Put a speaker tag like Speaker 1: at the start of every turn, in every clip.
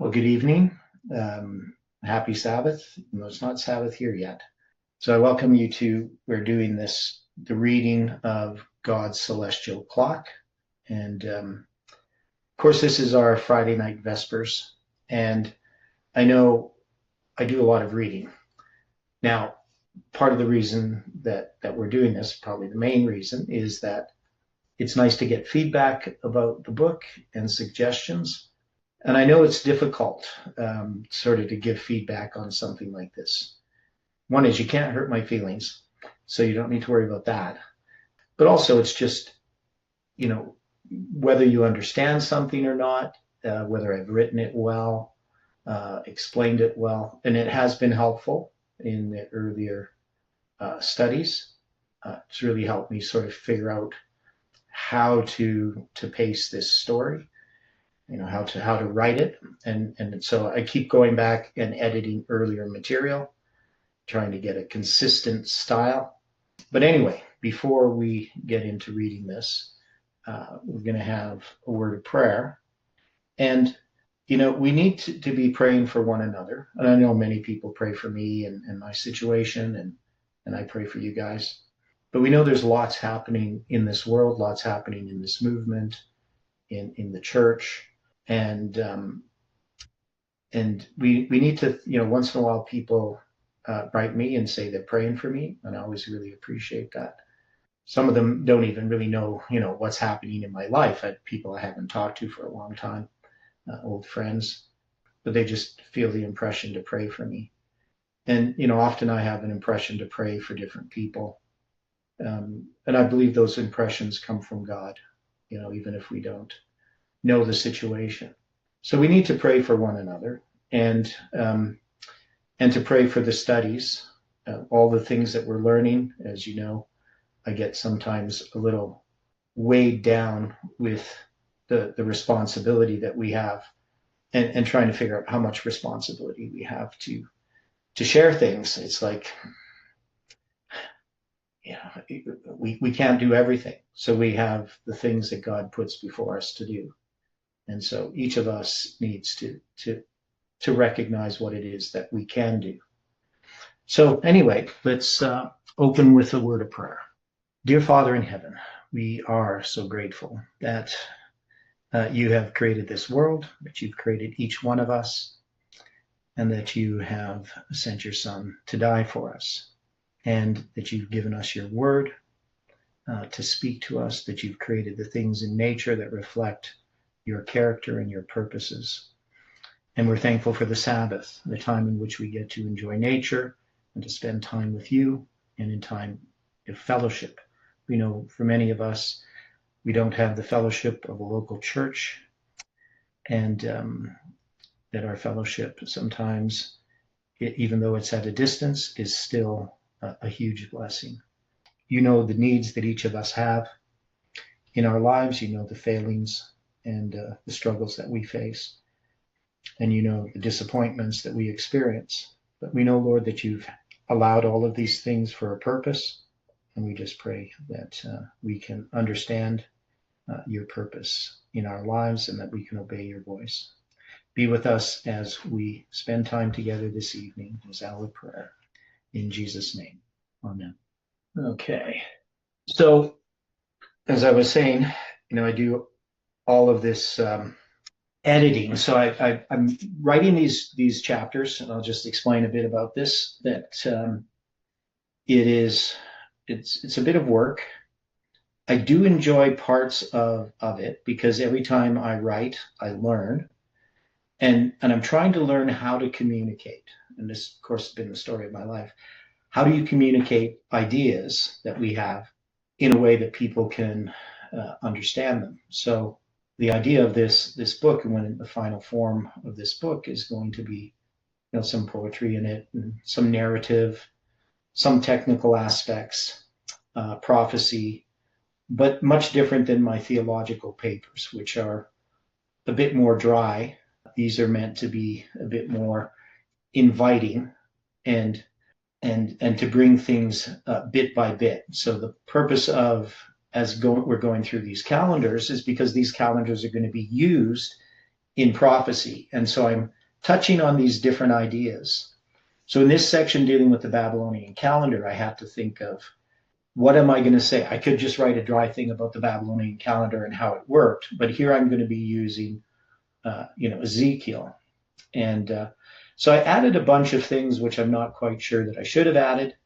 Speaker 1: Well, good evening. Happy Sabbath. No, it's not Sabbath here yet. So I welcome you to, we're doing this, the reading of God's celestial clock. And of course, this is our Friday night vespers. And I know I do a lot of reading. Now, part of the reason that we're doing this, probably the main reason, is that it's nice to get feedback about the book and suggestions. And I know it's difficult sort of to give feedback on something like this. One is you can't hurt my feelings, so you don't need to worry about that. But also it's just, whether you understand something or not, whether I've written it well, explained it well, and it has been helpful in the earlier studies. It's really helped me sort of figure out how to pace this story. How to write it. And so I keep going back and editing earlier material, trying to get a consistent style. But anyway, before we get into reading this, we're going to have a word of prayer. And, we need to be praying for one another. And I know many people pray for me and my situation, and I pray for you guys. But we know there's lots happening in this world, lots happening in this movement, in the church. And we need to, once in a while people write me and say they're praying for me, and I always really appreciate that. Some of them don't even really know, what's happening in my life. I had people I haven't talked to for a long time, old friends, but they just feel the impression to pray for me. And, often I have an impression to pray for different people. And I believe those impressions come from God, even if we don't know the situation. So we need to pray for one another and to pray for the studies, all the things that we're learning. As you know, I get sometimes a little weighed down with the responsibility that we have and trying to figure out how much responsibility we have to share things. It's like, we can't do everything. So we have the things that God puts before us to do. And so each of us needs to recognize what it is that we can do. So anyway, let's open with a word of prayer. Dear Father in heaven, we are so grateful that you have created this world, that you've created each one of us, and that you have sent your Son to die for us, and that you've given us your word to speak to us, that you've created the things in nature that reflect your character and your purposes. And we're thankful for the Sabbath, the time in which we get to enjoy nature and to spend time with you and in time of fellowship. We know for many of us, we don't have the fellowship of a local church, and that our fellowship sometimes, even though it's at a distance, is still a huge blessing. You know the needs that each of us have in our lives. You know the failings and the struggles that we face. And you know the disappointments that we experience. But we know, Lord, that you've allowed all of these things for a purpose. And we just pray that we can understand your purpose in our lives and that we can obey your voice. Be with us as we spend time together this evening is our prayer. In Jesus' name, amen. Okay. So, as I was saying, I do all of this editing. So I'm writing these chapters, and I'll just explain a bit about this. That it's a bit of work. I do enjoy parts of it because every time I write, I learn, and I'm trying to learn how to communicate. And this, of course, has been the story of my life. How do you communicate ideas that we have in a way that people can understand them? So the idea of this book, and when the final form of this book is going to be, some poetry in it, and some narrative, some technical aspects, prophecy, but much different than my theological papers, which are a bit more dry. These are meant to be a bit more inviting and to bring things bit by bit. So the purpose of we're going through these calendars is because these calendars are going to be used in prophecy. And so I'm touching on these different ideas. So in this section dealing with the Babylonian calendar, I have to think of, what am I going to say? I could just write a dry thing about the Babylonian calendar and how it worked, but here I'm going to be using, Ezekiel. And so I added a bunch of things which I'm not quite sure that I should have added.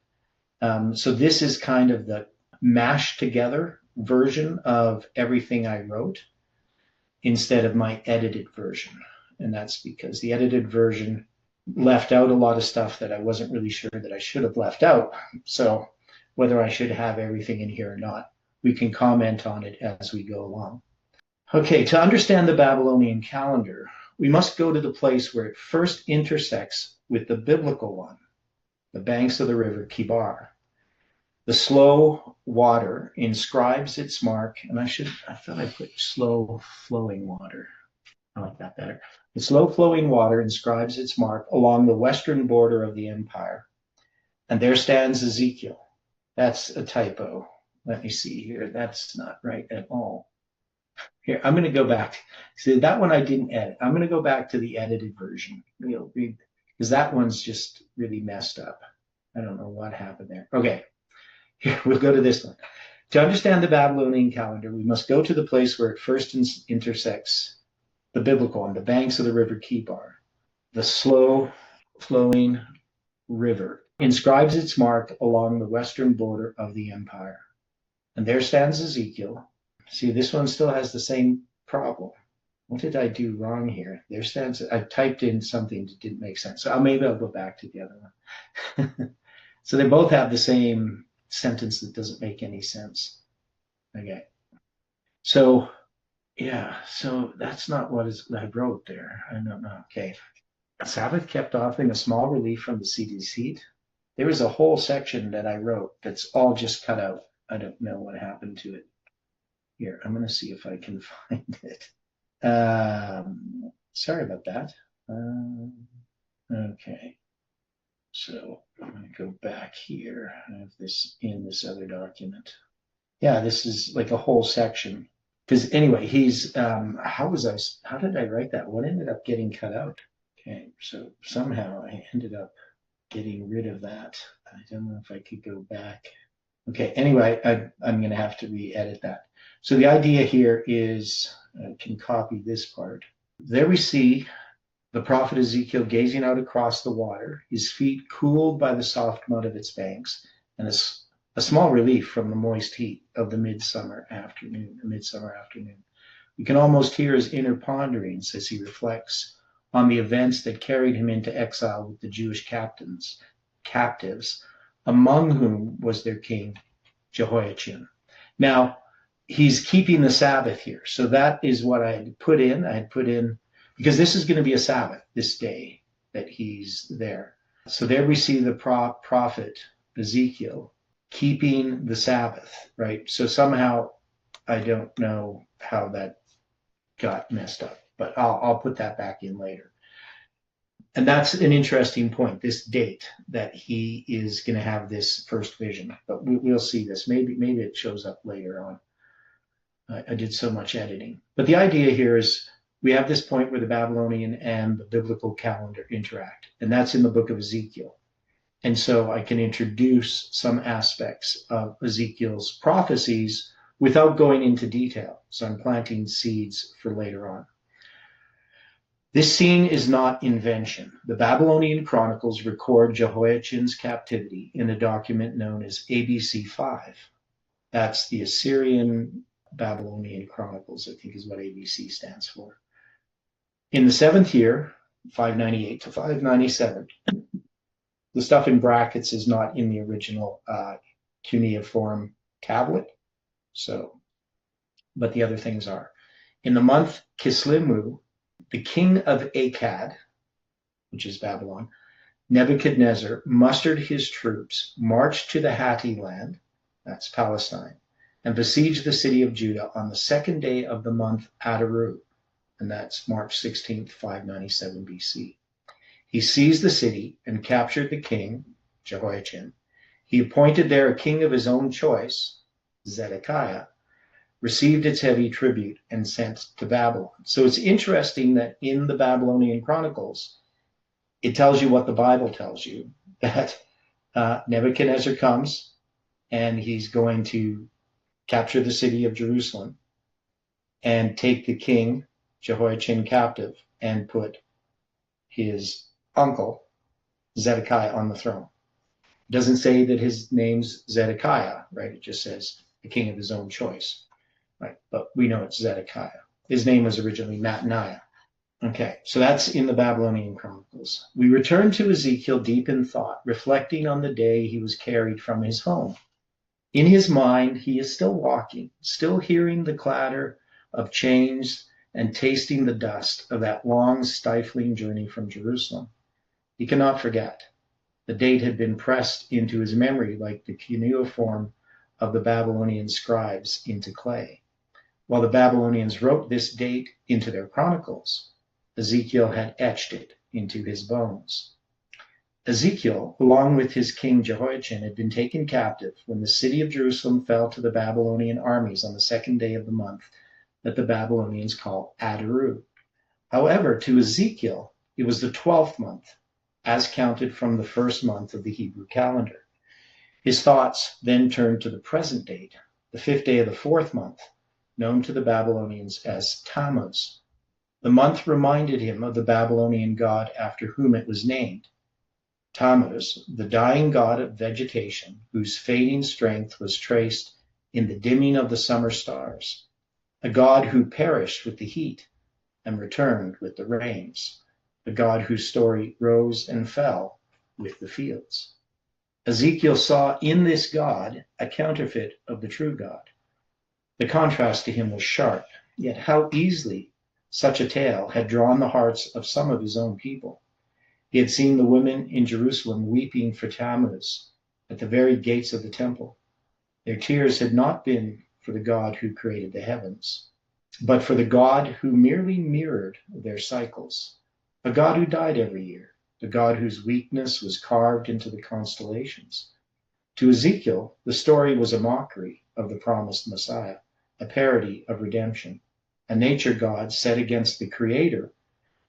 Speaker 1: So this is kind of the mashed together version of everything I wrote instead of my edited version. And that's because the edited version left out a lot of stuff that I wasn't really sure that I should have left out. So whether I should have everything in here or not, we can comment on it as we go along. Okay, to understand the Babylonian calendar, we must go to the place where it first intersects with the biblical one, the banks of the River Chebar. The slow water inscribes its mark, and I thought I put slow flowing water. I like that better. The slow flowing water inscribes its mark along the western border of the empire. And there stands Ezekiel. That's a typo. Let me see here. That's not right at all. Here, I'm going to go back. See, that one I didn't edit. I'm going to go back to the edited version. You'll read, because that one's just really messed up. I don't know what happened there. Okay, here, we'll go to this one. To understand the Babylonian calendar, we must go to the place where it first intersects the biblical on the banks of the River Chebar. The slow flowing river inscribes its mark along the western border of the empire. And there stands Ezekiel. See, this one still has the same problem. What did I do wrong here? There stands, I typed in something that didn't make sense. So maybe I'll go back to the other one. So they both have the same sentence that doesn't make any sense. Okay. So, yeah, so that's not what I wrote there. I don't know. Okay. Sabbath kept offering a small relief from the seat of deceit. There was a whole section that I wrote that's all just cut out. I don't know what happened to it. Here, I'm going to see if I can find it. Sorry about that. Okay. So I'm going to go back here. I have this in this other document. Yeah, this is like a whole section. Because anyway, how did I write that? What ended up getting cut out? Okay, so somehow I ended up getting rid of that. I don't know if I could go back. Okay, anyway, I'm going to have to re-edit that. So the idea here is, I can copy this part. There we see the prophet Ezekiel gazing out across the water, his feet cooled by the soft mud of its banks, and a small relief from the moist heat of the midsummer afternoon. We can almost hear his inner ponderings as he reflects on the events that carried him into exile with the Jewish captives, among whom was their king Jehoiachin. Now, he's keeping the Sabbath here. So that is what I had put in. I had put in, because this is going to be a Sabbath, this day that he's there. So there we see the prophet Ezekiel keeping the Sabbath, right? So somehow, I don't know how that got messed up, but I'll put that back in later. And that's an interesting point, this date that he is going to have this first vision. But we'll see this. Maybe it shows up later on. I did so much editing. But the idea here is we have this point where the Babylonian and the biblical calendar interact. And that's in the book of Ezekiel. And so I can introduce some aspects of Ezekiel's prophecies without going into detail. So I'm planting seeds for later on. This scene is not invention. The Babylonian Chronicles record Jehoiachin's captivity in a document known as ABC 5. That's the Assyrian Babylonian Chronicles, I think is what ABC stands for. In the 7th year, 598 to 597, the stuff in brackets is not in the original cuneiform tablet, but the other things are. In the month Kislevu, the king of Akkad, which is Babylon, Nebuchadnezzar, mustered his troops, marched to the Hatti land, that's Palestine, and besieged the city of Judah on the 2nd day of the month Adaru, and that's March 16th, 597 BC. He seized the city and captured the king, Jehoiachin. He appointed there a king of his own choice, Zedekiah, received its heavy tribute, and sent to Babylon. So it's interesting that in the Babylonian Chronicles, it tells you what the Bible tells you, that Nebuchadnezzar comes and he's going to capture the city of Jerusalem and take the king Jehoiachin captive and put his uncle Zedekiah on the throne. It doesn't say that his name's Zedekiah, right? It just says the king of his own choice, right? But we know it's Zedekiah. His name was originally Mattaniah. Okay, so that's in the Babylonian Chronicles. We return to Ezekiel deep in thought, reflecting on the day he was carried from his home. In his mind, he is still walking, still hearing the clatter of chains and tasting the dust of that long, stifling journey from Jerusalem. He cannot forget. The date had been pressed into his memory like the cuneiform of the Babylonian scribes into clay. While the Babylonians wrote this date into their chronicles, Ezekiel had etched it into his bones. Ezekiel, along with his king Jehoiachin, had been taken captive when the city of Jerusalem fell to the Babylonian armies on the second day of the month that the Babylonians call Adaru. However, to Ezekiel, it was the 12th month, as counted from the first month of the Hebrew calendar. His thoughts then turned to the present date, the 5th day of the 4th month, known to the Babylonians as Tammuz. The month reminded him of the Babylonian god after whom it was named. Tammuz, the dying god of vegetation, whose fading strength was traced in the dimming of the summer stars, a god who perished with the heat and returned with the rains, a god whose story rose and fell with the fields. Ezekiel saw in this god a counterfeit of the true God. The contrast to him was sharp, yet how easily such a tale had drawn the hearts of some of his own people. He had seen the women in Jerusalem weeping for Tammuz at the very gates of the temple. Their tears had not been for the God who created the heavens, but for the God who merely mirrored their cycles, a God who died every year, a God whose weakness was carved into the constellations. To Ezekiel, the story was a mockery of the promised Messiah, a parody of redemption, a nature God set against the Creator,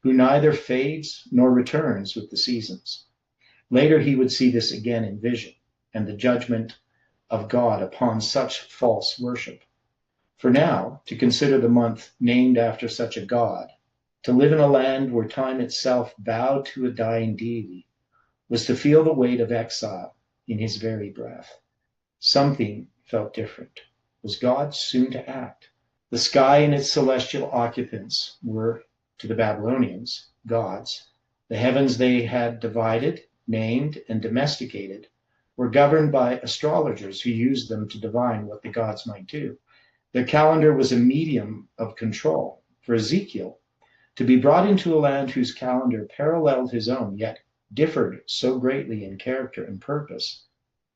Speaker 1: who neither fades nor returns with the seasons. Later he would see this again in vision, and the judgment of God upon such false worship. For now, to consider the month named after such a God, to live in a land where time itself bowed to a dying deity, was to feel the weight of exile in his very breath. Something felt different. Was God soon to act? The sky and its celestial occupants were, to the Babylonians, gods. The heavens they had divided, named, and domesticated were governed by astrologers who used them to divine what the gods might do. Their calendar was a medium of control. For Ezekiel, to be brought into a land whose calendar paralleled his own, yet differed so greatly in character and purpose,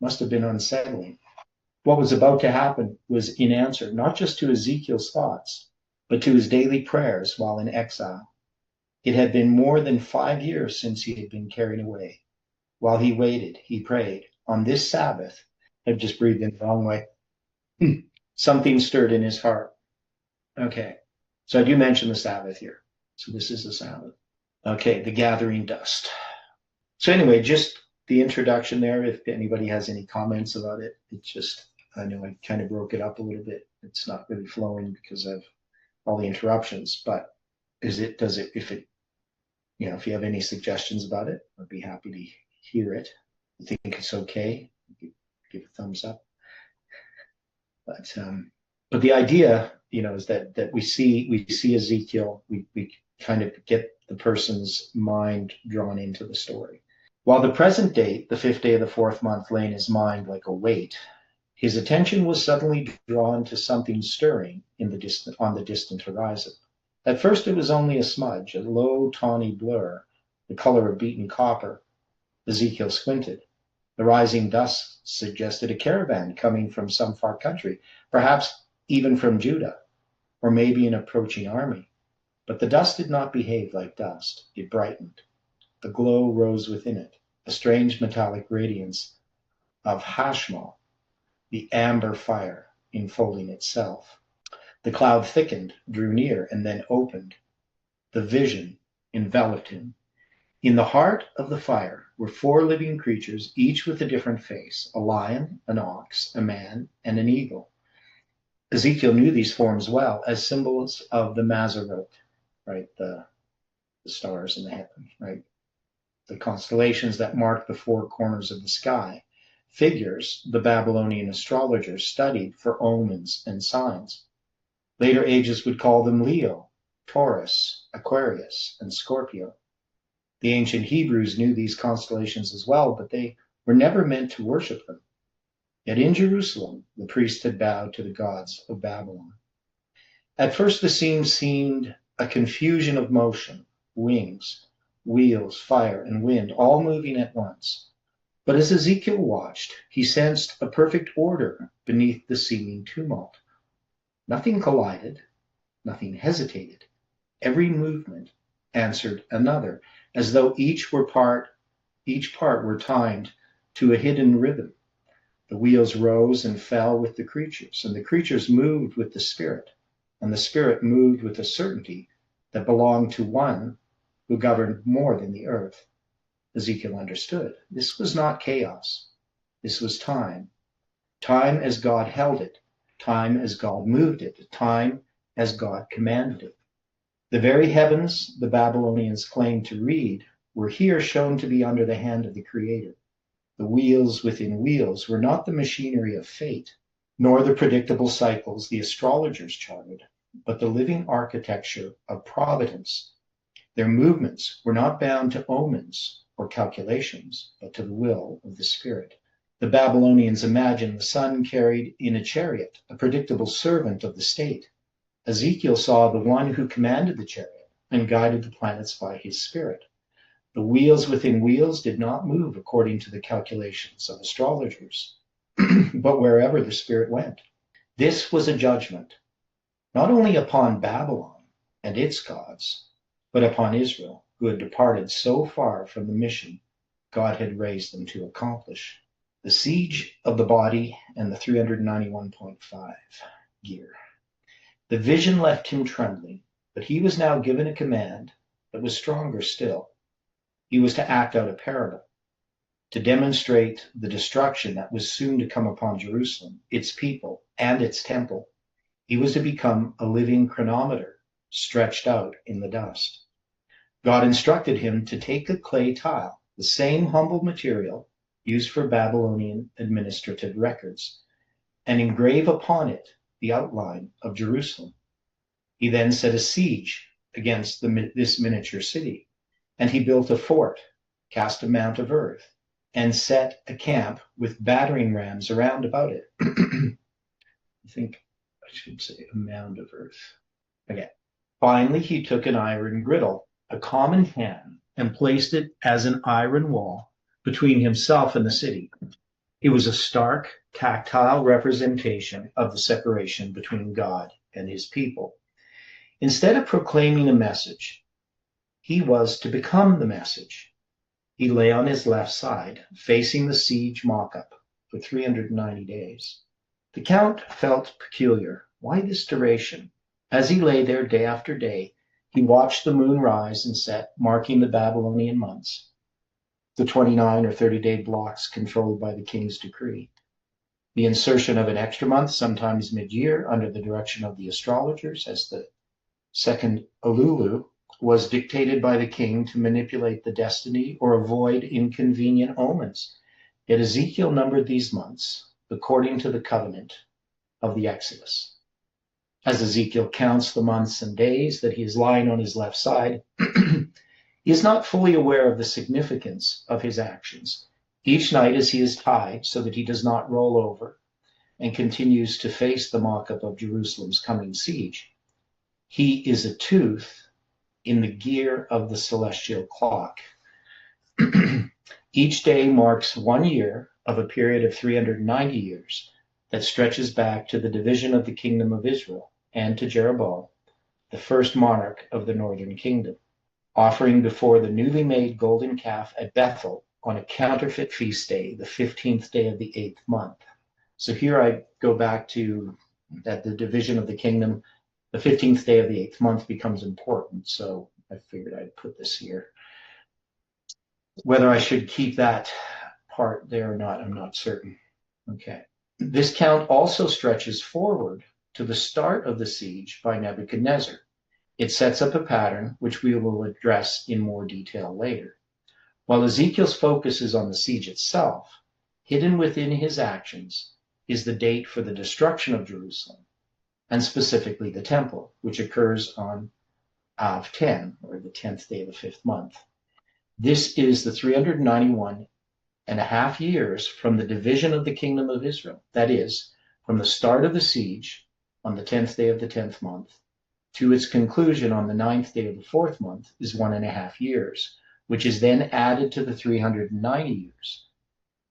Speaker 1: must have been unsettling. What was about to happen was in answer not just to Ezekiel's thoughts, but to his daily prayers while in exile. It had been more than 5 years since he had been carried away. While he waited, he prayed. On this Sabbath, I've just breathed in the wrong way. Something stirred in his heart. Okay, so I do mention the Sabbath here. So this is the Sabbath. Okay, the gathering dust. So anyway, just the introduction there. If anybody has any comments about it, it's just, I know I kind of broke it up a little bit. It's not really flowing because of all the interruptions, but if you have any suggestions about it, I'd be happy to hear it. I think it's okay. Give a thumbs up. But the idea, is that we see Ezekiel, we kind of get the person's mind drawn into the story. While the present date, the 5th day of the 4th month, lay in his mind like a weight, his attention was suddenly drawn to something stirring on the distant horizon. At first it was only a smudge, a low, tawny blur, the color of beaten copper. Ezekiel squinted. The rising dust suggested a caravan coming from some far country, perhaps even from Judah, or maybe an approaching army. But the dust did not behave like dust. It brightened. A glow rose within it, a strange metallic radiance of Hashmal, the amber fire enfolding itself. The cloud thickened, drew near, and then opened. The vision enveloped him. In the heart of the fire were 4 living creatures, each with a different face: a lion, an ox, a man, and an eagle. Ezekiel knew these forms well as symbols of the Mazzaroth, right? The stars in the heaven, right? The constellations that mark the 4 corners of the sky. Figures the Babylonian astrologers studied for omens and signs. Later ages would call them Leo, Taurus, Aquarius, and Scorpio. The ancient Hebrews knew these constellations as well, but they were never meant to worship them. Yet in Jerusalem, the priests had bowed to the gods of Babylon. At first, the scene seemed a confusion of motion: wings, wheels, fire, and wind, all moving at once. But as Ezekiel watched, he sensed a perfect order beneath the seeming tumult. Nothing collided, nothing hesitated. Every movement answered another, as though each part were timed to a hidden rhythm. The wheels rose and fell with the creatures, and the creatures moved with the Spirit, and the Spirit moved with a certainty that belonged to one who governed more than the earth. Ezekiel understood. This was not chaos. This was time. Time as God held it. Time as God moved it. Time as God commanded it. The very heavens the Babylonians claimed to read were here shown to be under the hand of the Creator. The wheels within wheels were not the machinery of fate, nor the predictable cycles the astrologers charted, but the living architecture of providence. Their movements were not bound to omens or calculations, but to the will of the Spirit. The Babylonians imagined the sun carried in a chariot, a predictable servant of the state. Ezekiel saw the one who commanded the chariot and guided the planets by his Spirit. The wheels within wheels did not move according to the calculations of astrologers, but wherever the Spirit went. This was a judgment, not only upon Babylon and its gods, but upon Israel, who had departed so far from the mission God had raised them to accomplish. The siege of the body and the 391.5 gear. The vision left him trembling, but he was now given a command that was stronger still. He was to act out a parable, to demonstrate the destruction that was soon to come upon Jerusalem, its people, and its temple. He was to become a living chronometer, stretched out in the dust. God instructed him to take a clay tile, the same humble material used for Babylonian administrative records, and engrave upon it the outline of Jerusalem. He then set a siege against this miniature city, and he built a fort, cast a mount of earth, and set a camp with battering rams around about it. I think I should say a mound of earth. Okay. Finally, he took an iron griddle, a common pan, and placed it as an iron wall between himself and the city. It was a stark, tactile representation of the separation between God and his people. Instead of proclaiming a message, he was to become the message. He lay on his left side, facing the siege mock-up for 390 days. The Count felt peculiar. Why this duration? As he lay there day after day, he watched the moon rise and set, marking the Babylonian months, the 29 or 30-day blocks controlled by the king's decree. The insertion of an extra month, sometimes mid-year, under the direction of the astrologers as the second Elulu, was dictated by the king to manipulate the destiny or avoid inconvenient omens. Yet Ezekiel numbered these months according to the covenant of the Exodus. As Ezekiel counts the months and days that he is lying on his left side, he is not fully aware of the significance of his actions. Each night as he is tied so that he does not roll over and continues to face the mock-up of Jerusalem's coming siege, he is a tooth in the gear of the celestial clock. Each day marks 1 year of a period of 390 years that stretches back to the division of the kingdom of Israel and to Jeroboam, the first monarch of the northern kingdom, offering before the newly made golden calf at Bethel on a counterfeit feast day, the 15th day of the 8th month. So here I go back to that the division of the kingdom, the 15th day of the 8th month becomes important. So I figured I'd put this here. Whether I should keep that part there or not, I'm not certain. Okay. This count also stretches forward to the start of the siege by Nebuchadnezzar. It sets up a pattern which we will address in more detail later. While Ezekiel's focus is on the siege itself, hidden within his actions is the date for the destruction of Jerusalem, and specifically the temple, which occurs on Av 10, or the 10th day of the 5th month. This is the 391 and a half years from the division of the kingdom of Israel. That is, from the start of the siege on the 10th day of the 10th month to its conclusion on the 9th day of the 4th month is 1.5 years, which is then added to the 390 years.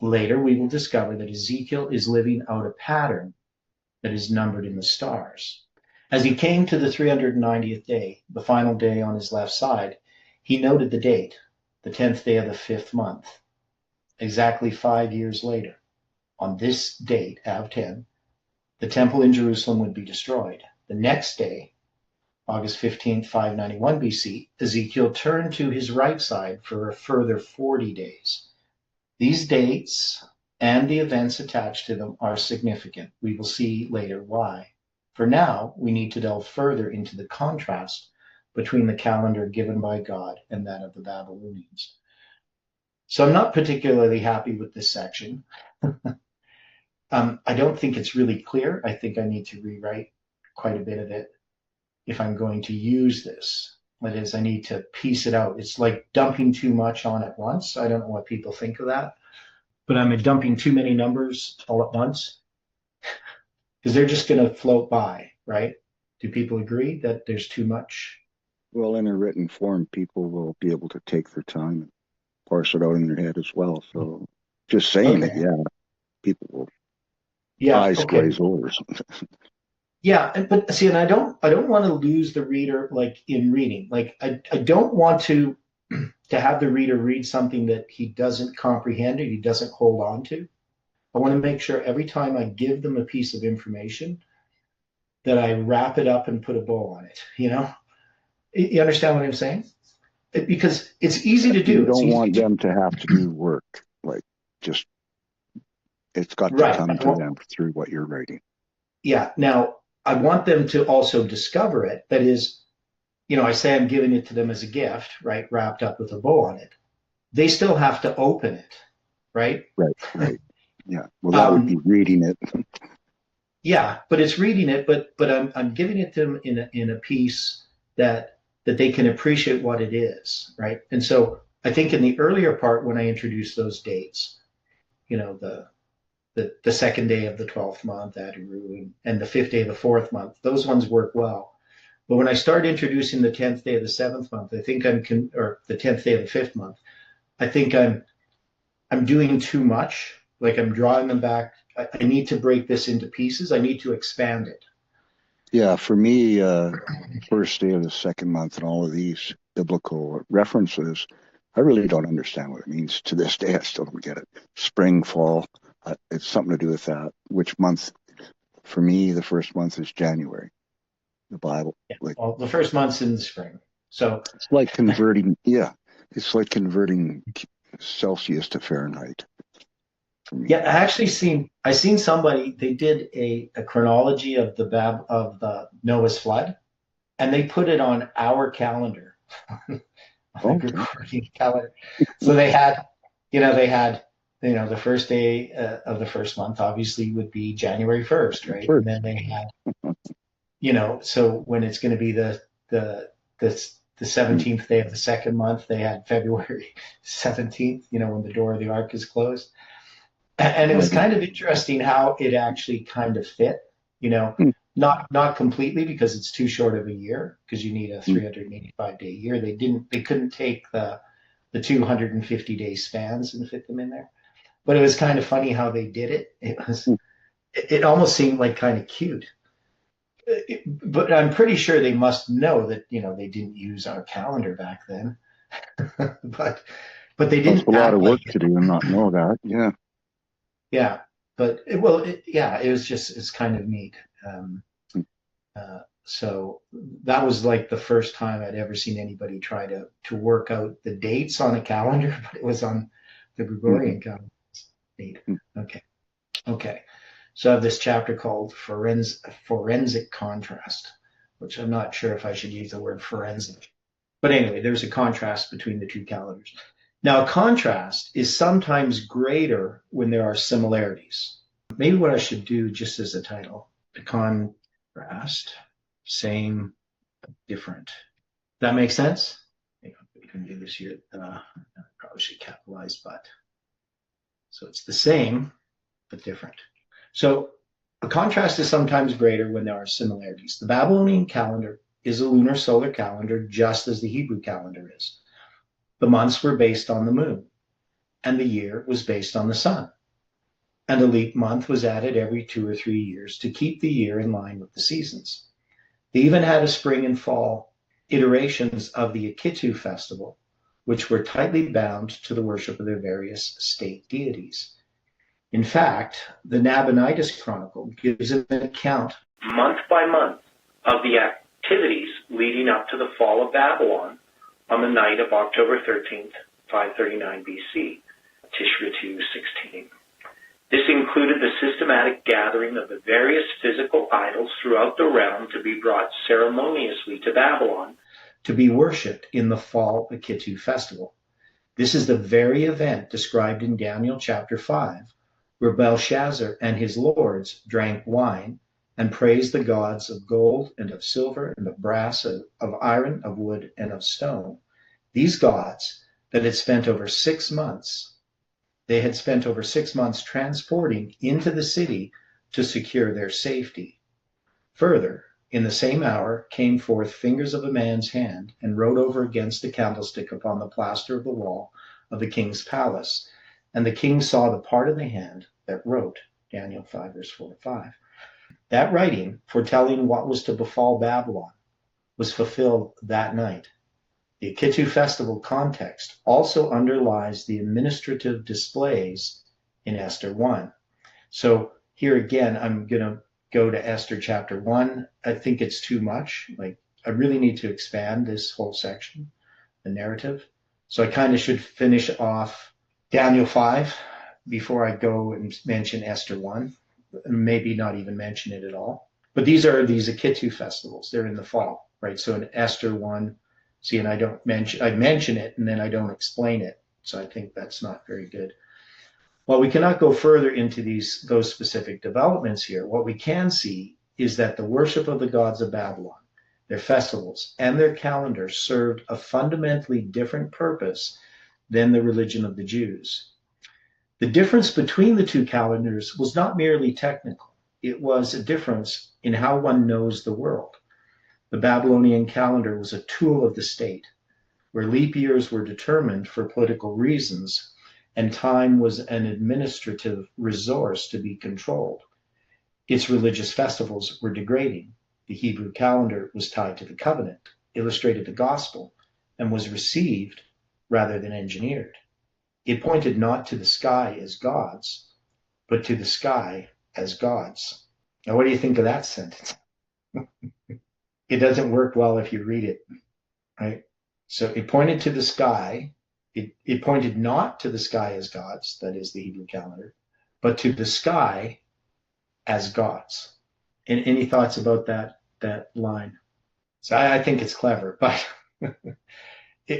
Speaker 1: Later, we will discover that Ezekiel is living out a pattern that is numbered in the stars. As he came to the 390th day, the final day on his left side, he noted the date, the 10th day of the 5th month. Exactly 5 years later, on this date, Av 10, the temple in Jerusalem would be destroyed. The next day, August 15th, 591 BC, Ezekiel turned to his right side for a further 40 days. These dates and the events attached to them are significant. We will see later why. For now, we need to delve further into the contrast between the calendar given by God and that of the Babylonians. So I'm not particularly happy with this section. I don't think it's really clear. I think I need to rewrite quite a bit of it if I'm going to use this. That is, I need to piece it out. It's like dumping too much on at once. I don't know what people think of that, but I'm dumping too many numbers all at once because they're just going to float by, right? Do people agree that there's too much?
Speaker 2: Well, in a written form, people will be able to take their time and parse it out in their head as well. So just saying it, yeah, people will eyes glaze over.
Speaker 1: Yeah, but see, and I don't want to lose the reader like in reading. Like I don't want to have the reader read something that he doesn't comprehend or he doesn't hold on to. I want to make sure every time I give them a piece of information that I wrap it up and put a bow on it. You know, you understand what I'm saying? Because it's easy to do.
Speaker 2: You don't want them to have to do work. Like just it's got to come to them through what you're writing.
Speaker 1: Yeah. Now, I want them to also discover it. That is, you know, I say I'm giving it to them as a gift, right? Wrapped up with a bow on it. They still have to open it, right?
Speaker 2: Right. Yeah. Well, that would be reading it.
Speaker 1: Yeah, but it's reading it, but I'm giving it to them in a piece that they can appreciate what it is, right? And so I think in the earlier part when I introduced those dates, you know, the second day of the 12th month, Adaru, and the 5th day of the 4th month, those ones work well. But when I start introducing the 10th day of the 7th month, I think or the 10th day of the 5th month, I think I'm doing too much. Like I'm drawing them back. I need to break this into pieces. I need to expand it.
Speaker 2: Yeah, for me, first day of the 2nd month and all of these biblical references, I really don't understand what it means. To this day, I still don't get it. Spring, fall, it's something to do with that. Which month? For me, the first month is January. The Bible.
Speaker 1: Yeah, well, the first month's in the spring. So
Speaker 2: it's like converting. Yeah, it's like converting Celsius to Fahrenheit.
Speaker 1: Yeah, I seen somebody, they did a chronology of the Noah's flood, and they put it on our calendar, Gregorian calendar. So they had the first day of the first month obviously would be January 1st, right? And then they had, so when it's going to be the 17th day of the 2nd month, they had February 17th, when the door of the ark is closed. And it was kind of interesting how it actually kind of fit, not completely because it's too short of a year because you need a 385-day year. They couldn't take the 250-day spans and fit them in there. But it was kind of funny how they did it. It almost seemed like kind of cute. But I'm pretty sure they must know that, they didn't use our calendar back then. but they didn't.
Speaker 2: That's a lot of work to do and not know that. Yeah.
Speaker 1: Yeah, but it's kind of neat. So that was like the first time I'd ever seen anybody try to work out the dates on a calendar, but it was on the Gregorian calendar. Neat. Okay. So I have this chapter called Forensic Contrast, which I'm not sure if I should use the word forensic. But anyway, there's a contrast between the two calendars. Now, a contrast is sometimes greater when there are similarities. Maybe what I should do just as a title, the contrast, same, different. That makes sense? We can do this here. I probably should capitalize, but. So it's the same, but different. So a contrast is sometimes greater when there are similarities. The Babylonian calendar is a lunar solar calendar, just as the Hebrew calendar is. The months were based on the moon, and the year was based on the sun. And a leap month was added every 2 or 3 years to keep the year in line with the seasons. They even had a spring and fall iterations of the Akitu festival, which were tightly bound to the worship of their various state deities. In fact, the Babylonian Chronicles gives an account month by month of the activities leading up to the fall of Babylon on the night of October 13th, 539 BC, Tishri 16. This included the systematic gathering of the various physical idols throughout the realm to be brought ceremoniously to Babylon to be worshipped in the fall Akitu festival. This is the very event described in Daniel chapter 5, where Belshazzar and his lords drank wine and praised the gods of gold and of silver and of brass, of iron, of wood, and of stone. These gods that had spent over 6 months, they had spent over 6 months transporting into the city to secure their safety. Further, in the same hour came forth fingers of a man's hand and wrote over against a candlestick upon the plaster of the wall of the king's palace. And the king saw the part of the hand that wrote, Daniel 5, verse 4 to 5. That writing, foretelling what was to befall Babylon, was fulfilled that night. The Akitu festival context also underlies the administrative displays in Esther 1. So here again, I'm going to go to Esther chapter 1. I think it's too much. I really need to expand this whole section, the narrative. So I kind of should finish off Daniel 5 before I go and mention Esther 1. Maybe not even mention it at all. But these are these Akitu festivals. They're in the fall, right? So in Esther 1, see, and I mention it and then I don't explain it. So I think that's not very good. While we cannot go further into those specific developments here, what we can see is that the worship of the gods of Babylon, their festivals, and their calendar served a fundamentally different purpose than the religion of the Jews. The difference between the two calendars was not merely technical. It was a difference in how one knows the world. The Babylonian calendar was a tool of the state, where leap years were determined for political reasons, and time was an administrative resource to be controlled. Its religious festivals were degrading. The Hebrew calendar was tied to the covenant, illustrated the gospel, and was received rather than engineered. It pointed not to the sky as gods, but to the sky as gods. Now, what do you think of that sentence? It doesn't work well if you read it, right? So it pointed to the sky. It pointed not to the sky as gods, that is the Hebrew calendar, but to the sky as gods. And any thoughts about that line? So I think it's clever, but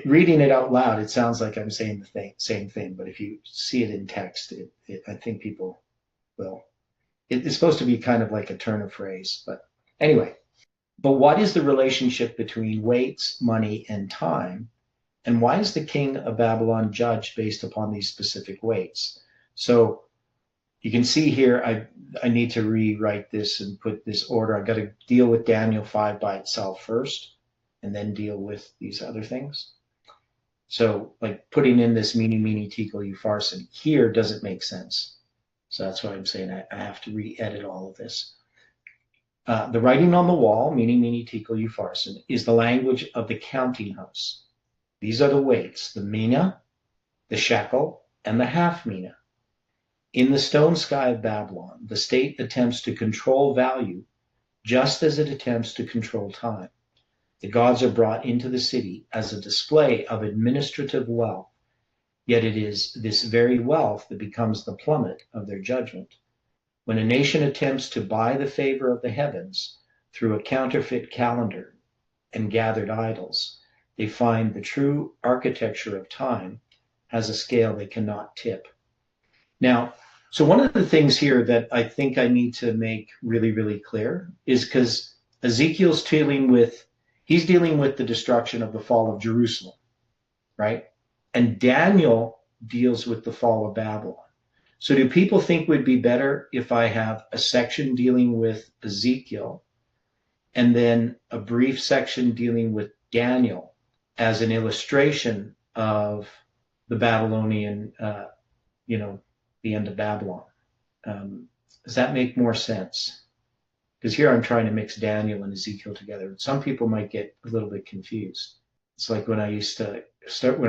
Speaker 1: reading it out loud, it sounds like I'm saying the same thing. But if you see it in text, I think people will. It's supposed to be kind of like a turn of phrase. But anyway, but what is the relationship between weights, money, and time? And why is the king of Babylon judged based upon these specific weights? So you can see here, I need to rewrite this and put this order. I've got to deal with Daniel 5 by itself first, and then deal with these other things. So like putting in this mene tekel upharsin here doesn't make sense. So that's why I'm saying I have to re-edit all of this. The writing on the wall, mene tekel upharsin, is the language of the counting house. These are the weights, the mina, the shekel, and the half mina. In the stone sky of Babylon, the state attempts to control value just as it attempts to control time. The gods are brought into the city as a display of administrative wealth, yet it is this very wealth that becomes the plummet of their judgment. When a nation attempts to buy the favor of the heavens through a counterfeit calendar and gathered idols, they find the true architecture of time has a scale they cannot tip. Now, so one of the things here that I think I need to make really, really clear is because Ezekiel's dealing with the destruction of the fall of Jerusalem, right? And Daniel deals with the fall of Babylon. So do people think it would be better if I have a section dealing with Ezekiel and then a brief section dealing with Daniel as an illustration of the Babylonian, the end of Babylon? Does that make more sense? Because here I'm trying to mix Daniel and Ezekiel together. Some people might get a little bit confused. It's like when I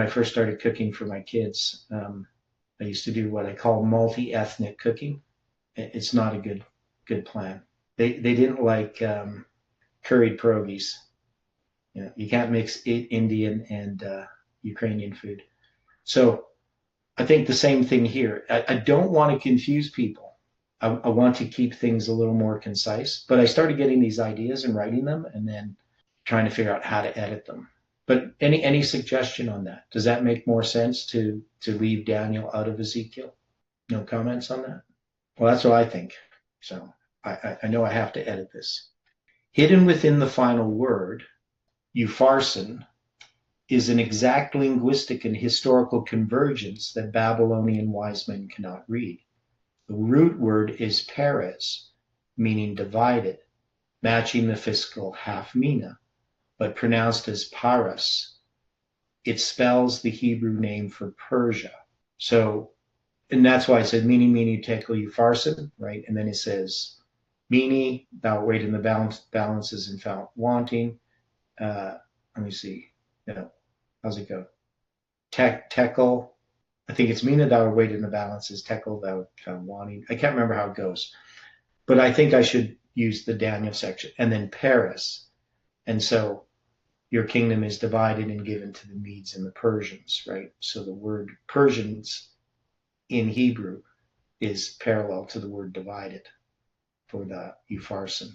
Speaker 1: first started cooking for my kids, I used to do what I call multi-ethnic cooking. It's not a good plan. They didn't like curried pierogies. You can't mix Indian and Ukrainian food. So I think the same thing here. I don't want to confuse people. I want to keep things a little more concise, but I started getting these ideas and writing them and then trying to figure out how to edit them. But any suggestion on that? Does that make more sense to leave Daniel out of Ezekiel? No comments on that? Well, that's what I think. So I know I have to edit this. Hidden within the final word, Upharsin, is an exact linguistic and historical convergence that Babylonian wise men cannot read. The root word is Perez, meaning divided, matching the fiscal half mina, but pronounced as Paras. It spells the Hebrew name for Persia. So, and that's why it said, Mene, tekel, Upharsin, right? And then it says, Mene, thou weight in the balances and found wanting. Let me see. How's it go? Tekel. I think it's Mina, thou weight in the balances, Tekel, thou found wanting. I can't remember how it goes. But I think I should use the Daniel section. And then Paris. And so your kingdom is divided and given to the Medes and the Persians, right? So the word Persians in Hebrew is parallel to the word divided for the Upharsin.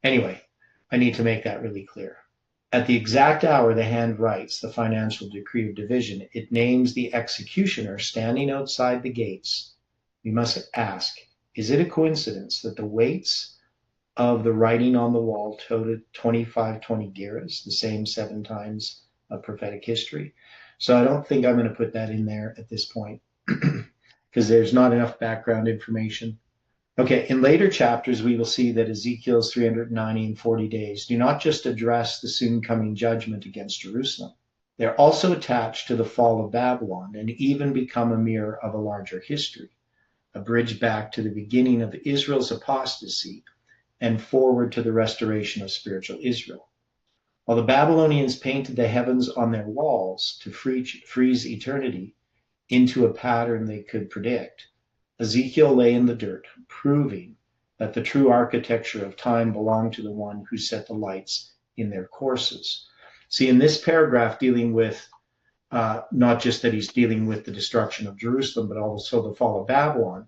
Speaker 1: Anyway, I need to make that really clear. At the exact hour the hand writes the financial decree of division, it names the executioner standing outside the gates. We must ask, is it a coincidence that the weights of the writing on the wall totaled 2520 gerahs, the same 7 times of prophetic history? So I don't think I'm going to put that in there at this point because there's not enough background information. Okay, in later chapters, we will see that Ezekiel's 390 and 40 days do not just address the soon coming judgment against Jerusalem. They're also attached to the fall of Babylon and even become a mirror of a larger history, a bridge back to the beginning of Israel's apostasy and forward to the restoration of spiritual Israel. While the Babylonians painted the heavens on their walls to freeze eternity into a pattern they could predict, Ezekiel lay in the dirt, proving that the true architecture of time belonged to the one who set the lights in their courses. See, in this paragraph dealing with not just that he's dealing with the destruction of Jerusalem, but also the fall of Babylon,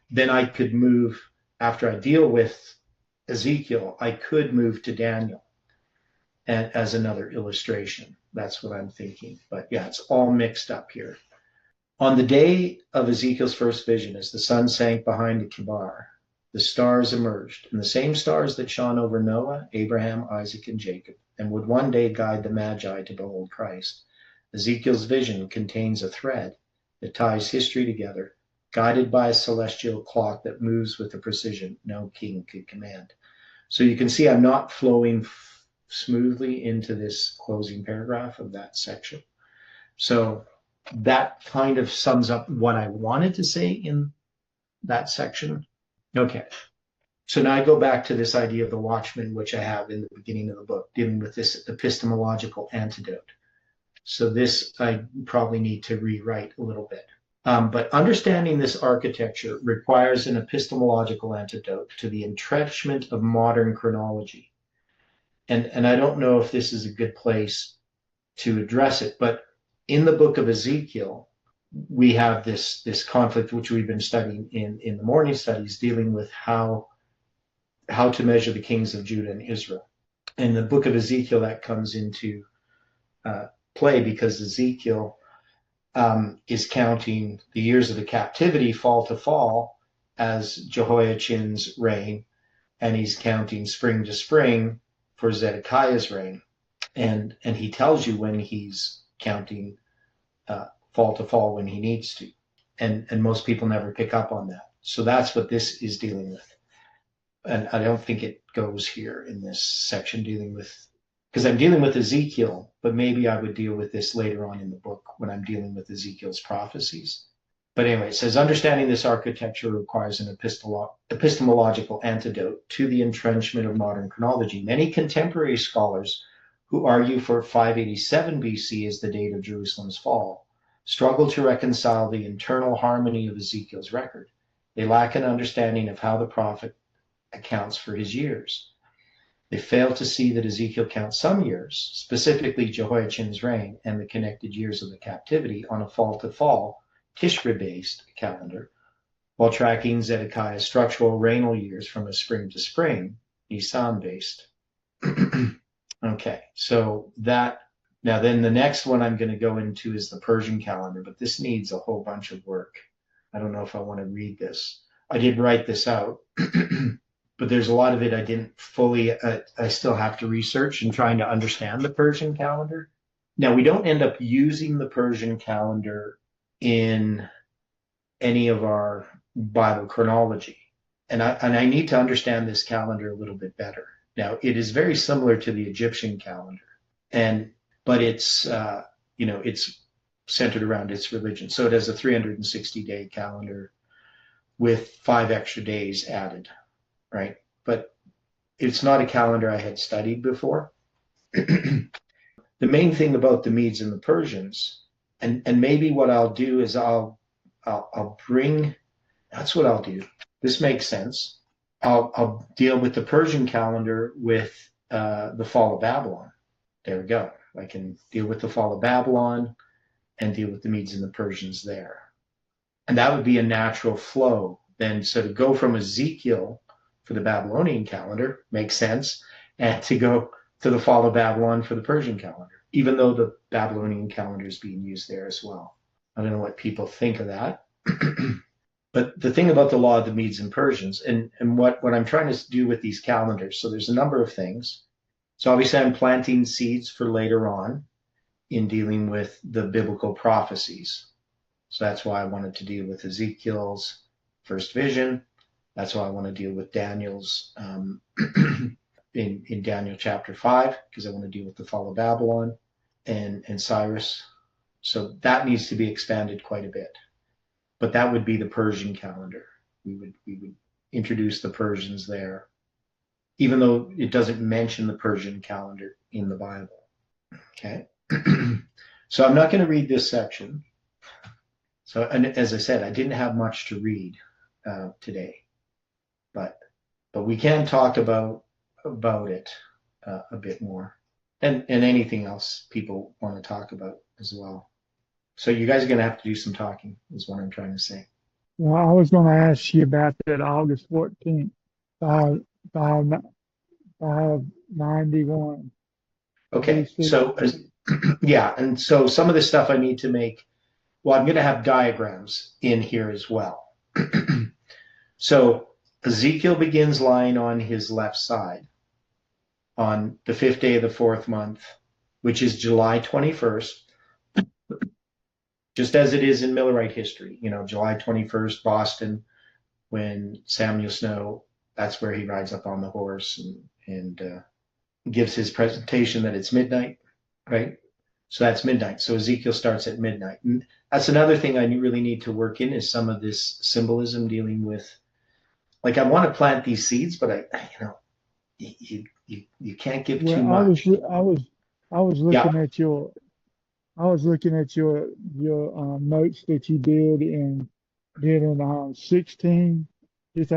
Speaker 1: then I could move, after I deal with Ezekiel, I could move to Daniel and as another illustration. That's what I'm thinking. But yeah, it's all mixed up here. On the day of Ezekiel's first vision, as the sun sank behind the Chebar, the stars emerged, and the same stars that shone over Noah, Abraham, Isaac, and Jacob, and would one day guide the Magi to behold Christ. Ezekiel's vision contains a thread that ties history together, guided by a celestial clock that moves with a precision no king could command. So you can see I'm not flowing smoothly into this closing paragraph of that section. So that kind of sums up what I wanted to say in that section. Okay. So now I go back to this idea of the watchman, which I have in the beginning of the book, dealing with this epistemological antidote. So this I probably need to rewrite a little bit. But understanding this architecture requires an epistemological antidote to the entrenchment of modern chronology. And I don't know if this is a good place to address it, but in the book of Ezekiel, we have this conflict, which we've been studying in the morning studies, dealing with how to measure the kings of Judah and Israel. In the book of Ezekiel, that comes into play because Ezekiel is counting the years of the captivity fall to fall as Jehoiachin's reign, and he's counting spring to spring for Zedekiah's reign. And he tells you when he's counting fall to fall when he needs to. And most people never pick up on that. So that's what this is dealing with. And I don't think it goes here in this section dealing with, because I'm dealing with Ezekiel, but maybe I would deal with this later on in the book when I'm dealing with Ezekiel's prophecies. But anyway, it says, understanding this architecture requires an epistemological antidote to the entrenchment of modern chronology. Many contemporary scholars who argue for 587 BC as the date of Jerusalem's fall struggle to reconcile the internal harmony of Ezekiel's record. They lack an understanding of how the prophet accounts for his years. They fail to see that Ezekiel counts some years, specifically Jehoiachin's reign and the connected years of the captivity, on a fall-to-fall, Tishri-based calendar, while tracking Zedekiah's structural regnal years from a spring-to-spring, Nisan-based. Okay, so that, now then the next one I'm going to go into is the Persian calendar, but this needs a whole bunch of work. I don't know if I want to read this. I did write this out. But there's a lot of it I didn't fully, I still have to research and trying to understand the Persian calendar. Now, we don't end up using the Persian calendar in any of our Bible chronology. And I need to understand this calendar a little bit better. Now, it is very similar to the Egyptian calendar, but it's, it's centered around its religion. So it has a 360-day calendar with 5 extra days added. Right? But it's not a calendar I had studied before. The main thing about the Medes and the Persians, and maybe what I'll do is I'll bring, that's what I'll do. This makes sense. I'll deal with the Persian calendar with the fall of Babylon. There we go. I can deal with the fall of Babylon and deal with the Medes and the Persians there. And that would be a natural flow. Then, so to go from Ezekiel for the Babylonian calendar makes sense, and to go to the fall of Babylon for the Persian calendar, even though the Babylonian calendar is being used there as well. I don't know what people think of that. But the thing about the law of the Medes and Persians, and what I'm trying to do with these calendars, so there's a number of things. So obviously I'm planting seeds for later on in dealing with the biblical prophecies. So that's why I wanted to deal with Ezekiel's first vision. That's why I want to deal with Daniel's in Daniel chapter 5, because I want to deal with the fall of Babylon and Cyrus. So that needs to be expanded quite a bit. But that would be the Persian calendar. We would introduce the Persians there, even though it doesn't mention the Persian calendar in the Bible. Okay. So I'm not going to read this section. So, and as I said, I didn't have much to read today. But we can talk about it a bit more, and anything else people want to talk about as well. So you guys are going to have to do some talking, is what I'm trying to say.
Speaker 3: Well, I was going to ask you about that August 14th, 591.
Speaker 1: Okay, so yeah, and so some of this stuff I need to make. Well, I'm going to have diagrams in here as well. So Ezekiel begins lying on his left side on the 5th day of the 4th month, which is July 21st, just as it is in Millerite history. July 21st, Boston, when Samuel Snow, that's where he rides up on the horse and gives his presentation that it's midnight, right? So that's midnight. So Ezekiel starts at midnight. And that's another thing I really need to work in, is some of this symbolism dealing with, like, I want to plant these seeds, but you can't give too much.
Speaker 3: I was looking at your I was looking at your notes that you did in 2016. With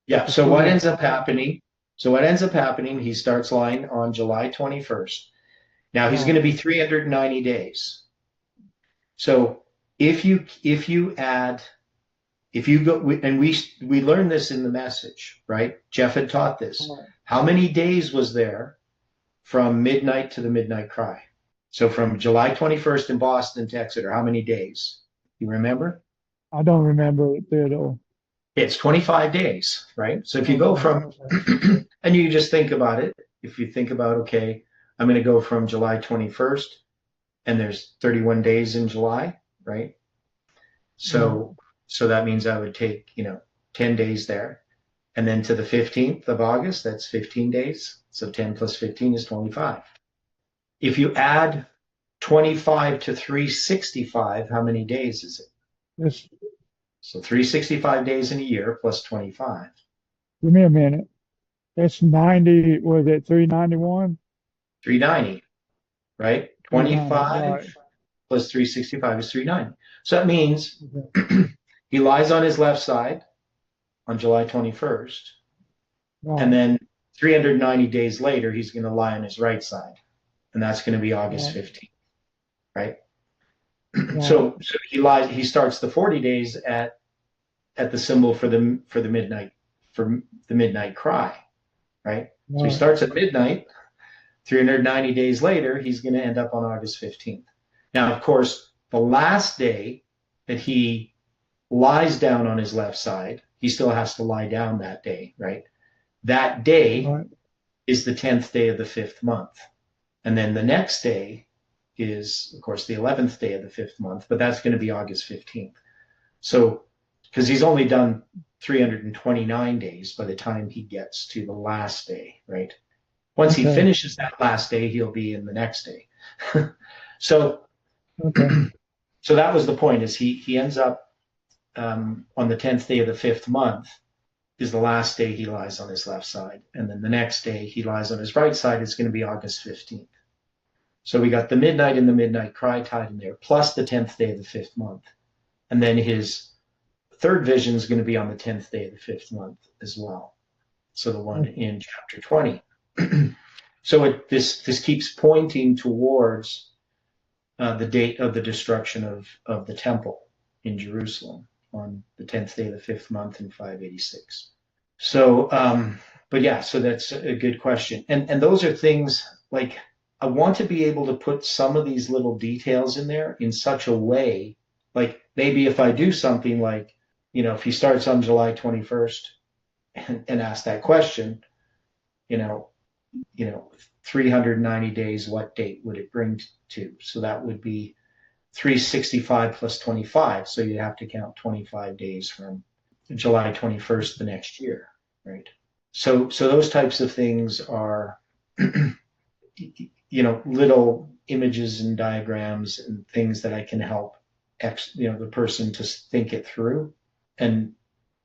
Speaker 1: Yeah.
Speaker 3: the
Speaker 1: So what
Speaker 3: flood.
Speaker 1: ends up happening? So what ends up happening? He starts lying on July 21st. Now he's going
Speaker 3: Right.
Speaker 1: to be 390 days. So if you add if you go and we learned this in the message, right? Jeff had taught this.
Speaker 3: Right.
Speaker 1: How many days was there from midnight to the midnight cry? So from July 21st in Boston to Exeter, how many days? You remember?
Speaker 3: I don't remember it there though.
Speaker 1: It's 25 days, right? So if you go
Speaker 3: Okay.
Speaker 1: from,
Speaker 3: Okay.
Speaker 1: and you just think about it, if you think about, okay, I'm going to go from July 21st and there's 31 days in July, right?
Speaker 3: Right.
Speaker 1: So that means I would take, 10 days there. And then to the 15th of August, that's 15 days. So 10 plus 15 is 25. If you add 25 to 365, how many days is it?
Speaker 3: Let's
Speaker 1: So 365 days in a year plus 25.
Speaker 3: give me a minute. That's 90. Was it 391?
Speaker 1: 390, right?
Speaker 3: 390. Right.
Speaker 1: 25 plus 365 is 390. So that means
Speaker 3: Okay.
Speaker 1: he lies on his left side on July 21st, and
Speaker 3: Right.
Speaker 1: then 390 days later, he's going to lie on his right side, and that's going to be August
Speaker 3: Right.
Speaker 1: 15th, right?
Speaker 3: Right.
Speaker 1: So he lies. He starts the 40 days at the symbol for the midnight cry, right? So he
Speaker 3: Right.
Speaker 1: starts at midnight. 390 days later, he's going to end up on August 15th. Now, of course, the last day that he lies down on his left side, he still has to lie down that day, right? That day
Speaker 3: Right.
Speaker 1: is the 10th day of the fifth month. And then the next day is, of course, the 11th day of the fifth month, but that's going to be August 15th. So, because he's only done 329 days by the time he gets to the last day, right? Once he
Speaker 3: Okay.
Speaker 1: finishes that last day, he'll be in the next day. so,
Speaker 3: Okay.
Speaker 1: so that was the point. Is he ends up on the 10th day of the fifth month is the last day he lies on his left side, and then the next day he lies on his right side is going to be August 15th. So we got the midnight and the midnight cry tied in there, plus the 10th day of the fifth month, and then his third vision is going to be on the 10th day of the fifth month as well. So the one in chapter 20. So this keeps pointing towards the date of the destruction of the temple in Jerusalem on the 10th day of the fifth month in 586. So, but yeah, so that's a good question. And those are things like I want to be able to put some of these little details in there in such a way, like maybe if I do something like, if he starts on July 21st and ask that question, you know, 390 days, what date would it bring to? So that would be 365 plus 25. So you have to count 25 days from July 21st the next year, right? So those types of things are, little images and diagrams and things that I can help, the person to think it through, and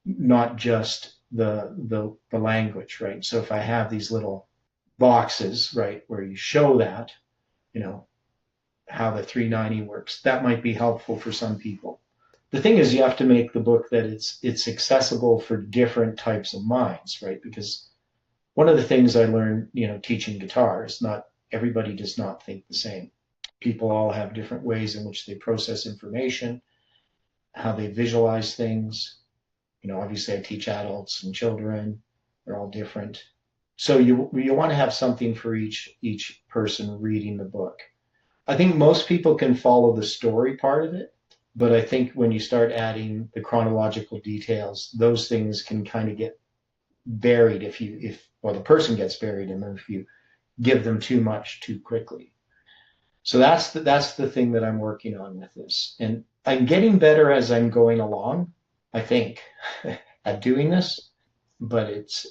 Speaker 1: not just the language, right? So if I have these little boxes, right, where you show that, how the 390 works, that might be helpful for some people. The thing is, you have to make the book that it's accessible for different types of minds, right? Because one of the things I learned, teaching guitar is not everybody does not think the same. People all have different ways in which they process information, how they visualize things. Obviously I teach adults and children, they're all different. So you want to have something for each person reading the book. I think most people can follow the story part of it, but I think when you start adding the chronological details, those things can kind of get buried if the person gets buried in them if you give them too much too quickly. So that's the thing that I'm working on with this, and I'm getting better as I'm going along, I think, at doing this, but it's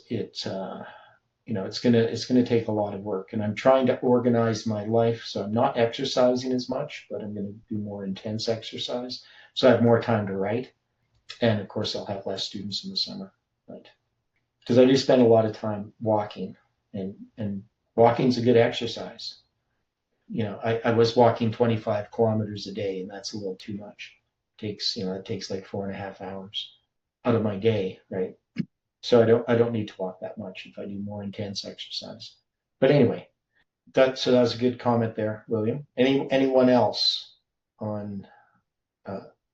Speaker 1: gonna take a lot of work, and I'm trying to organize my life so I'm not exercising as much, but I'm gonna do more intense exercise, so I have more time to write, and of course I'll have less students in the summer, right? Because I do spend a lot of time walking, and walking's a good exercise. I was walking 25 kilometers a day, and that's a little too much. It takes like 4.5 hours out of my day, right? So I don't need to walk that much if I do more intense exercise. But anyway, that was a good comment there, William. Anyone else on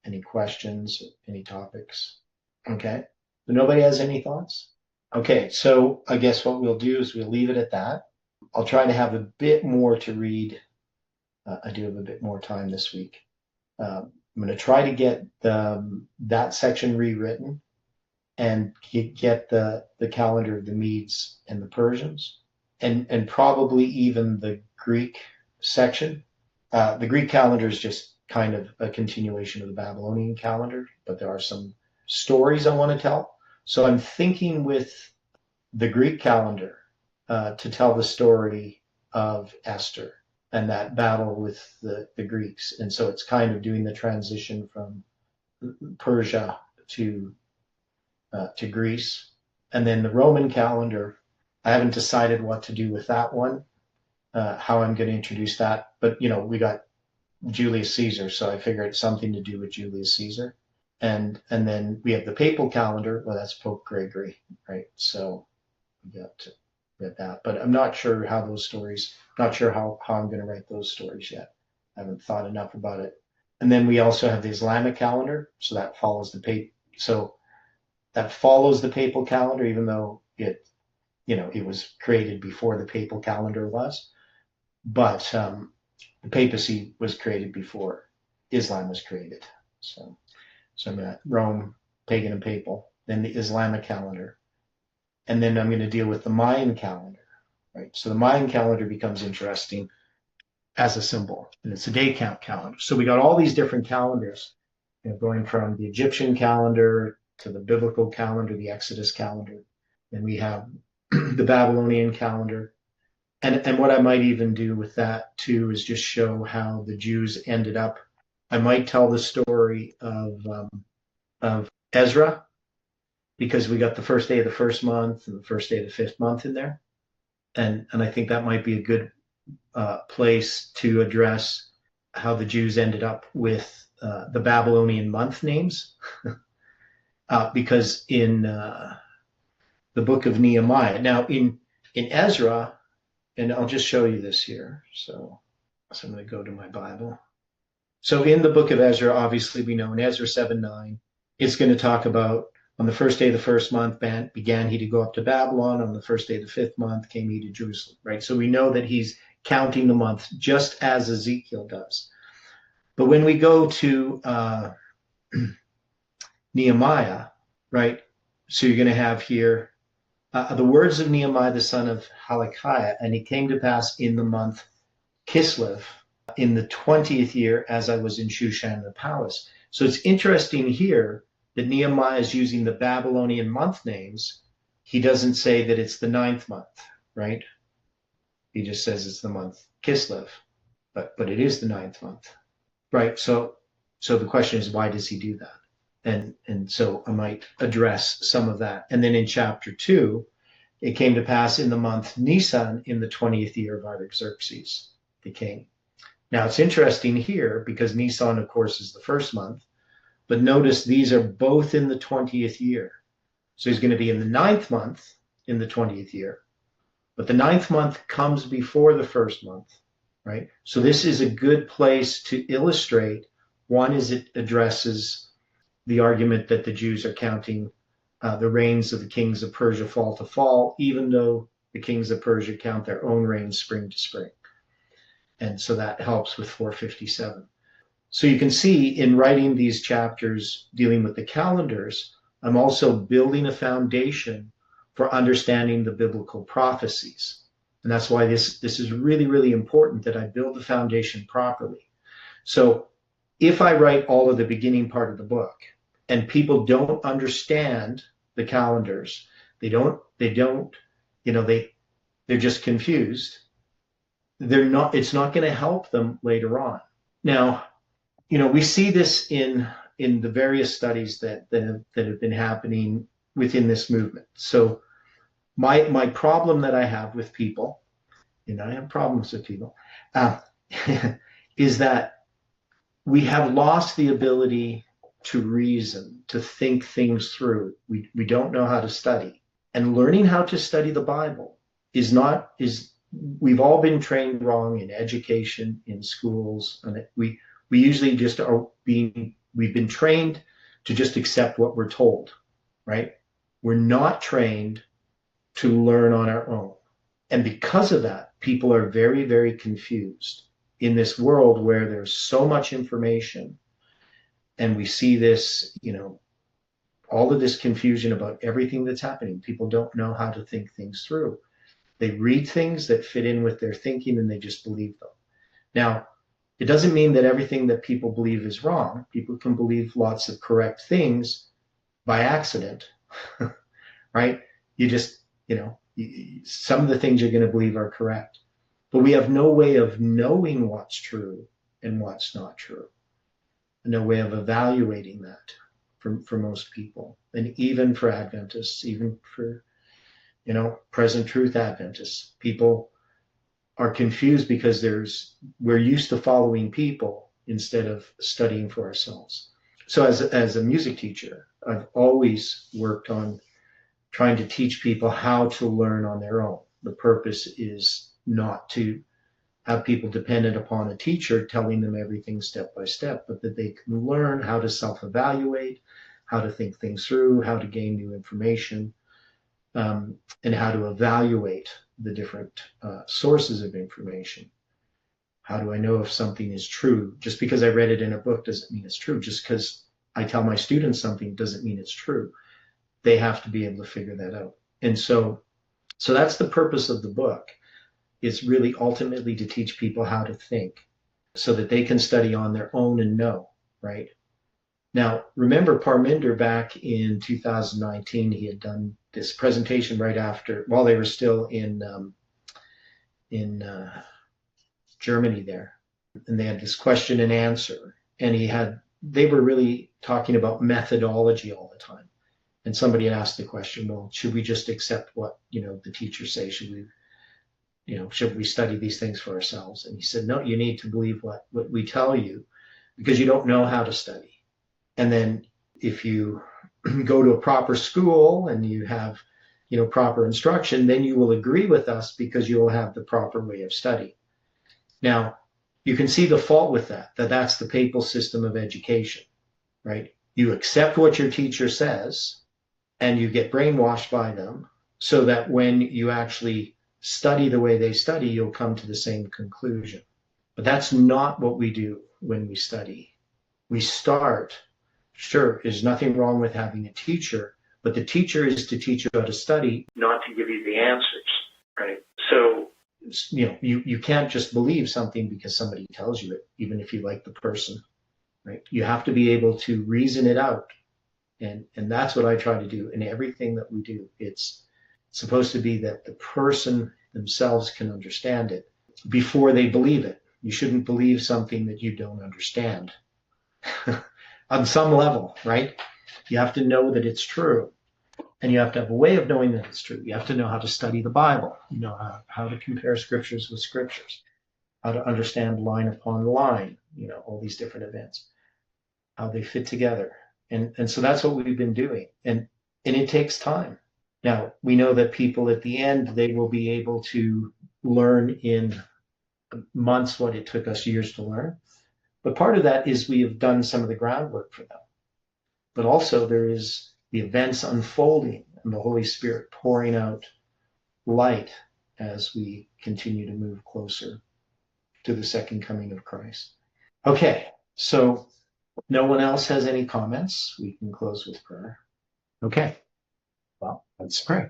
Speaker 1: any questions, any topics? Okay. But nobody has any thoughts? Okay, so I guess what we'll do is we'll leave it at that. I'll try to have a bit more to read. I do have a bit more time this week. I'm going to try to get that section rewritten and get the calendar of the Medes and the Persians, and probably even the Greek section. The Greek calendar is just kind of a continuation of the Babylonian calendar, but there are some stories I want to tell. So I'm thinking with the Greek calendar to tell the story of Esther and that battle with the Greeks. And so it's kind of doing the transition from Persia to Greece. And then the Roman calendar, I haven't decided what to do with that one, how I'm going to introduce that. But, we got Julius Caesar, so I figure it's something to do with Julius Caesar. And then we have the papal calendar. Well, that's Pope Gregory, right? So we got that. But I'm not sure how those stories, not sure how I'm going to write those stories yet. I haven't thought enough about it. And then we also have the Islamic calendar. So that follows the papal calendar, even though it was created before the papal calendar was. But the papacy was created before Islam was created. So I'm going to Rome, pagan and papal, then the Islamic calendar. And then I'm going to deal with the Mayan calendar, right? So the Mayan calendar becomes interesting as a symbol, and it's a day count calendar. So we got all these different calendars, going from the Egyptian calendar to the biblical calendar, the Exodus calendar. Then we have the Babylonian calendar. And what I might even do with that too is just show how the Jews ended up. I might tell the story of Ezra, because we got the first day of the first month and the first day of the fifth month in there. And I think that might be a good place to address how the Jews ended up with the Babylonian month names. Because in the book of Nehemiah, now in Ezra, and I'll just show you this here. So I'm going to go to my Bible. So in the book of Ezra, obviously we know in Ezra 7:9, it's going to talk about on the first day of the first month began he to go up to Babylon. On the first day of the fifth month came he to Jerusalem, right? So we know that he's counting the months just as Ezekiel does. But when we go to Nehemiah, right? So you're going to have here the words of Nehemiah, the son of Hilkiah, and it came to pass in the month Kislev, in the 20th year, as I was in Shushan the palace. So it's interesting here that Nehemiah is using the Babylonian month names. He doesn't say that it's the 9th month, right? He just says it's the month Kislev, but it is the 9th month, right? So the question is, why does he do that? And so I might address some of that. And then in chapter 2, it came to pass in the month Nisan in the 20th year of Artaxerxes, the king. Now it's interesting here because Nisan, of course, is the first month, but notice these are both in the 20th year. So he's going to be in the 9th month in the 20th year, but the 9th month comes before the first month, right? So this is a good place to illustrate. One is it addresses the argument that the Jews are counting the reigns of the kings of Persia fall to fall, even though the kings of Persia count their own reigns spring to spring. And so that helps with 457. So you can see in writing these chapters dealing with the calendars, I'm also building a foundation for understanding the biblical prophecies. And that's why this is really, really important that I build the foundation properly. So if I write all of the beginning part of the book and people don't understand the calendars, they're just confused, it's not going to help them later on. Now, we see this in the various studies that have been happening within this movement. So my problem that I have with people, I have problems with people, is that we have lost the ability to reason, to think things through. We don't know how to study. And learning how to study the Bible we've all been trained wrong in education, in schools, and we usually just we've been trained to just accept what we're told, right? We're not trained to learn on our own. And because of that, people are very, very confused in this world where there's so much information. And we see this, all of this confusion about everything that's happening. People don't know how to think things through. They read things that fit in with their thinking and they just believe them. Now, it doesn't mean that everything that people believe is wrong. People can believe lots of correct things by accident, right? You just, some of the things you're going to believe are correct. But we have no way of knowing what's true and what's not true. No way of evaluating that for most people. And even for Adventists, even for, present truth Adventists, people are confused because we're used to following people instead of studying for ourselves. So as a music teacher, I've always worked on trying to teach people how to learn on their own. The purpose is not to have people dependent upon a teacher telling them everything step by step, but that they can learn how to self-evaluate, how to think things through, how to gain new information, and how to evaluate the different sources of information. How do I know if something is true? Just because I read it in a book doesn't mean it's true. Just because I tell my students something doesn't mean it's true. They have to be able to figure that out. And so that's the purpose of the book. It's really ultimately to teach people how to think so that they can study on their own and know, right? Now, remember Parminder back in 2019, he had done this presentation right after, while they were still in Germany there. And they had this question and answer. And they were really talking about methodology all the time. And somebody had asked the question, well, should we just accept what, the teachers say? Should we study these things for ourselves? And he said, no, you need to believe what we tell you because you don't know how to study. And then if you go to a proper school and you have, proper instruction, then you will agree with us because you will have the proper way of study. Now, you can see the fault with that's the papal system of education, right? You accept what your teacher says and you get brainwashed by them so that when you actually study the way they study, you'll come to the same conclusion. But that's not what we do when we study. We start, sure, there's nothing wrong with having a teacher, but the teacher is to teach you how to study, not to give you the answers, right? So, you can't just believe something because somebody tells you it, even if you like the person, right? You have to be able to reason it out. And that's what I try to do in everything that we do. It's supposed to be that the person themselves can understand it before they believe it. You shouldn't believe something that you don't understand on some level, right? You have to know that it's true. And you have to have a way of knowing that it's true. You have to know how to study the Bible, how to compare scriptures with scriptures, how to understand line upon line, all these different events, how they fit together. And so that's what we've been doing. And it takes time. Now, we know that people at the end, they will be able to learn in months what it took us years to learn. But part of that is we have done some of the groundwork for them. But also there is the events unfolding and the Holy Spirit pouring out light as we continue to move closer to the second coming of Christ. Okay, so no one else has any comments. We can close with prayer. Okay, well, let's pray.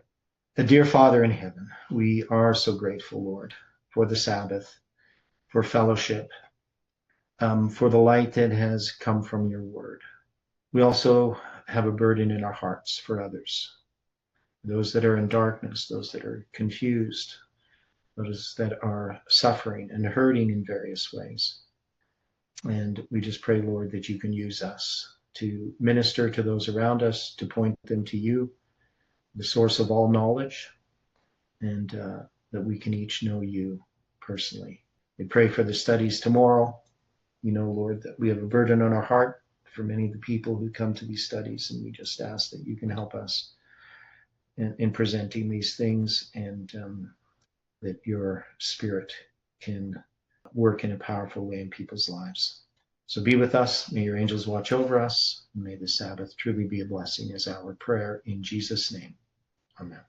Speaker 1: Dear Father in heaven, we are so grateful, Lord, for the Sabbath, for fellowship, for the light that has come from your word. We also have a burden in our hearts for others, those that are in darkness, those that are confused, those that are suffering and hurting in various ways. And we just pray, Lord, that you can use us to minister to those around us, to point them to you, the source of all knowledge, and that we can each know you personally. We pray for the studies tomorrow. You know, Lord, that we have a burden on our heart for many of the people who come to these studies, and we just ask that you can help us in presenting these things, and that your Spirit can work in a powerful way in people's lives. So be with us. May your angels watch over us. May the Sabbath truly be a blessing, is our prayer in Jesus' name. Amen.